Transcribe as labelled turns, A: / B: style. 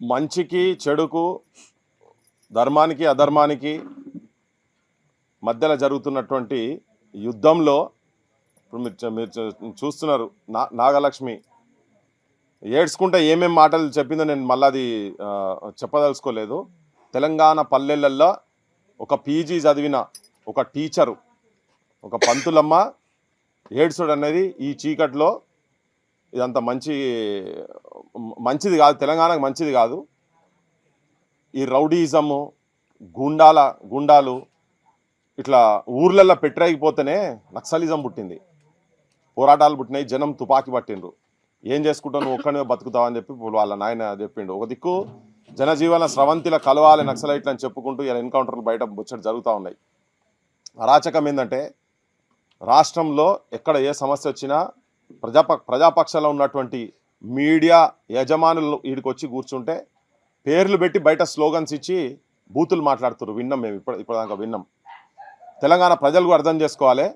A: మంచికి చెడుకు ధర్మానికి అధర్మానికి మధ్యలో జరుగుతున్నటువంటి యుద్ధంలో ఇప్పుడు మీరు చూస్తున్నారు నాగలక్ష్మి ఏడ్చుకుంటే ఏమేం మాటలు చెప్పిందో నేను మళ్ళీ అది చెప్పదలుచుకోలేదు. తెలంగాణ పల్లెలల్లో ఒక పీజీ చదివిన ఒక టీచరు ఒక పంతులమ్మ ఏడ్చుడు అనేది ఈ చీకట్లో ఇదంత మంచిది కాదు, తెలంగాణకు మంచిది కాదు. ఈ రౌడీజము గుండాలు ఇట్లా ఊర్లల్లో పెట్టరేగిపోతేనే నక్సలిజం పుట్టింది, పోరాటాలు పుట్టినాయి, జనం తుపాకీ పట్టిండ్రు. ఏం చేసుకుంటావు నువ్వు ఒక్కనే బతుకుతావని చెప్పి వాళ్ళ నాయన చెప్పిండు. ఒక దిక్కు జనజీవన స్రవంతిల కలవాలి నక్సలైట్లు అని చెప్పుకుంటూ ఇలా ఎన్కౌంటర్లు బయట ముచ్చట జరుగుతూ ఉన్నాయి. అరాచకం ఏంటంటే రాష్ట్రంలో ఎక్కడ ఏ సమస్య వచ్చినా ప్రజాపక్షంలో ఉన్నటువంటి మీడియా యజమానులు వీడికి వచ్చి కూర్చుంటే పేర్లు పెట్టి బయట స్లోగన్స్ ఇచ్చి బూతులు మాట్లాడుతున్నారు. విన్నాం, మేము ఇప్పటిదాకా విన్నాం. తెలంగాణ ప్రజలు అర్థం చేసుకోవాలి,